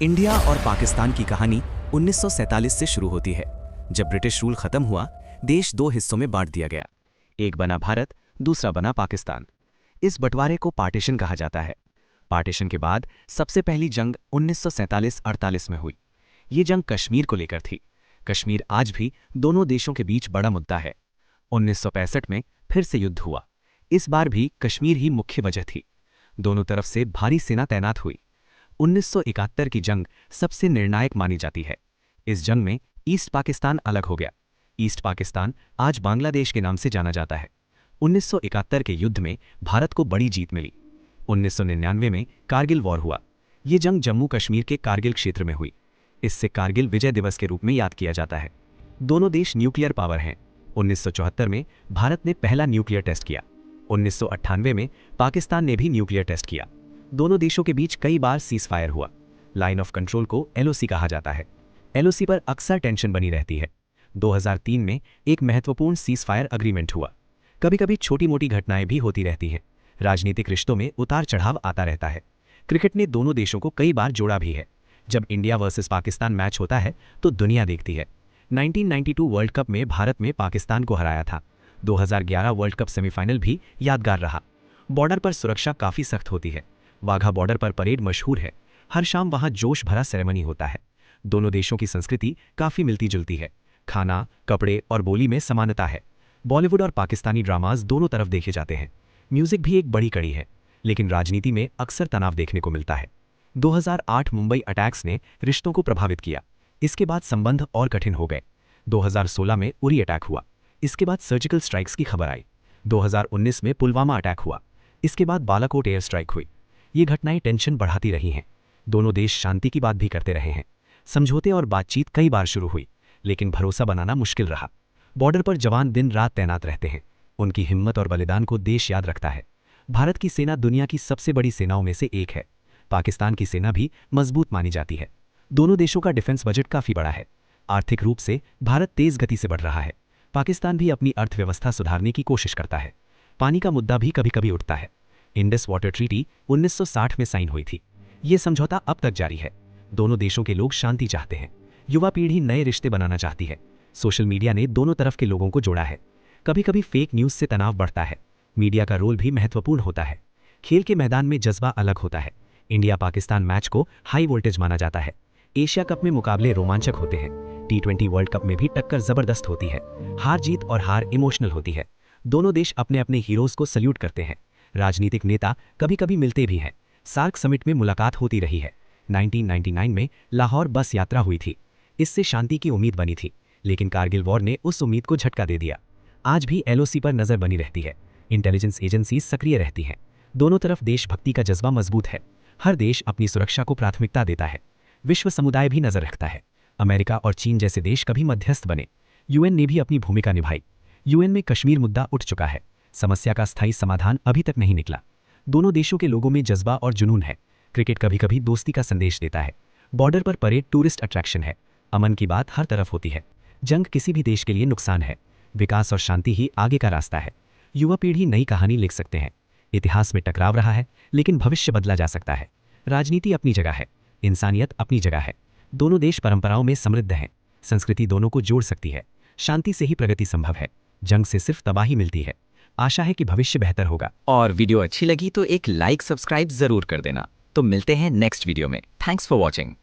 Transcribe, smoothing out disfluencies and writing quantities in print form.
India और पाकिस्तान की कहानी 1947 से शुरू होती है, जब ब्रिटिश रूल खत्म हुआ। देश दो हिस्सों में बांट दिया गया। एक बना भारत, दूसरा बना पाकिस्तान। इस बंटवारे को पार्टीशन कहा जाता है। पार्टीशन के बाद सबसे पहली जंग 1947-48 में हुई। ये जंग कश्मीर को लेकर थी। कश्मीर आज भी दोनों देशों के बीच बड़ा मुद्दा है। 1965 में फिर से युद्ध हुआ। इस बार भी कश्मीर ही मुख्य वजह थी। दोनों तरफ से भारी सेना तैनात हुई। 1971 की जंग सबसे निर्णायक मानी जाती है। इस जंग में ईस्ट पाकिस्तान अलग हो गया। ईस्ट पाकिस्तान आज बांग्लादेश के नाम से जाना जाता है। 1971 के युद्ध में भारत को बड़ी जीत मिली। 1999 में कारगिल वॉर हुआ। ये जंग जम्मू कश्मीर के कारगिल क्षेत्र में हुई। इससे कारगिल विजय दिवस के रूप में याद किया जाता है। दोनों देश न्यूक्लियर पावर हैं। 1974 में भारत ने पहला न्यूक्लियर टेस्ट किया। 1998 में पाकिस्तान ने भी न्यूक्लियर टेस्ट किया। दोनों देशों के बीच कई बार सीज फायर हुआ। लाइन ऑफ कंट्रोल को एलओसी कहा जाता है। एलओसी पर अक्सर टेंशन बनी रहती है। 2003 में एक महत्वपूर्ण सीज फायर अग्रीमेंट हुआ। कभी कभी छोटी मोटी घटनाएं भी होती रहती हैं। राजनीतिक रिश्तों में उतार चढ़ाव आता रहता है। क्रिकेट ने दोनों देशों को कई बार जोड़ा भी है। जब इंडिया वर्सेस पाकिस्तान मैच होता है तो दुनिया देखती है। 1992 वर्ल्ड कप में भारत में पाकिस्तान को हराया था। 2011 वर्ल्ड कप सेमीफाइनल भी यादगार रहा। बॉर्डर पर सुरक्षा काफी सख्त होती है। वाघा बॉर्डर पर परेड मशहूर है। हर शाम वहां जोश भरा सेरेमनी होता है। दोनों देशों की संस्कृति काफी मिलती जुलती है। खाना, कपड़े और बोली में समानता है। बॉलीवुड और पाकिस्तानी ड्रामाज दोनों तरफ देखे जाते हैं। म्यूजिक भी एक बड़ी कड़ी है, लेकिन राजनीति में अक्सर तनाव देखने को मिलता है। 2008 मुंबई अटैक्स ने रिश्तों को प्रभावित किया। इसके बाद संबंध और कठिन हो गए। 2016 में उरी अटैक हुआ। इसके बाद सर्जिकल स्ट्राइक्स की खबर आई। 2019 में पुलवामा अटैक हुआ। इसके बाद बालाकोट एयर स्ट्राइक हुई। ये घटनाएं टेंशन बढ़ाती रही हैं। दोनों देश शांति की बात भी करते रहे हैं। समझौते और बातचीत कई बार शुरू हुई, लेकिन भरोसा बनाना मुश्किल रहा। बॉर्डर पर जवान दिन रात तैनात रहते हैं। उनकी हिम्मत और बलिदान को देश याद रखता है। भारत की सेना दुनिया की सबसे बड़ी सेनाओं में से एक है। पाकिस्तान की सेना भी मजबूत मानी जाती है। दोनों देशों का डिफेंस बजट काफी बड़ा है। आर्थिक रूप से भारत तेज गति से बढ़ रहा है। पाकिस्तान भी अपनी अर्थव्यवस्था सुधारने की कोशिश करता है। पानी का मुद्दा भी कभी कभी उठता है। इंडस वाटर ट्रीटी 1960 में साइन हुई थी। ये समझौता अब तक जारी है। दोनों देशों के लोग शांति चाहते हैं। युवा पीढ़ी नए रिश्ते बनाना चाहती है। सोशल मीडिया ने दोनों तरफ के लोगों को जोड़ा है। कभी कभी फेक न्यूज से तनाव बढ़ता है। मीडिया का रोल भी महत्वपूर्ण होता है। खेल के मैदान में जज्बा अलग होता है। इंडिया पाकिस्तान मैच को हाई वोल्टेज माना जाता है। एशिया कप में मुकाबले रोमांचक होते हैं। T20 वर्ल्ड कप में भी टक्कर जबरदस्त होती है। हार जीत और हार इमोशनल होती है। दोनों देश अपने अपने हीरोज को सल्यूट करते हैं। राजनीतिक नेता कभी कभी मिलते भी हैं। सार्क समिट में मुलाकात होती रही है। 1999 में लाहौर बस यात्रा हुई थी। इससे शांति की उम्मीद बनी थी, लेकिन कारगिल वॉर ने उस उम्मीद को झटका दे दिया। आज भी एलओसी पर नजर बनी रहती है। इंटेलिजेंस एजेंसी सक्रिय रहती हैं। दोनों तरफ देशभक्ति का जज्बा मजबूत है। हर देश अपनी सुरक्षा को प्राथमिकता देता है। विश्व समुदाय भी नजर रखता है। अमेरिका और चीन जैसे देश कभी मध्यस्थ बने। यूएन ने भी अपनी भूमिका निभाई। यूएन में कश्मीर मुद्दा उठ चुका है। समस्या का स्थायी समाधान अभी तक नहीं निकला। दोनों देशों के लोगों में जज्बा और जुनून है। क्रिकेट कभी कभी दोस्ती का संदेश देता है। बॉर्डर पर परेड टूरिस्ट अट्रैक्शन है। अमन की बात हर तरफ होती है। जंग किसी भी देश के लिए नुकसान है। विकास और शांति ही आगे का रास्ता है। युवा पीढ़ी नई कहानी लिख सकते हैं। इतिहास में टकराव रहा है, लेकिन भविष्य बदला जा सकता है। राजनीति अपनी जगह है, इंसानियत अपनी जगह है। दोनों देश परंपराओं में समृद्ध हैं। संस्कृति दोनों को जोड़ सकती है। शांति से ही प्रगति संभव है। जंग से सिर्फ तबाही मिलती है। आशा है कि भविष्य बेहतर होगा। और वीडियो अच्छी लगी तो एक लाइक सब्सक्राइब जरूर कर देना। तो मिलते हैं नेक्स्ट वीडियो में। Thanks for watching.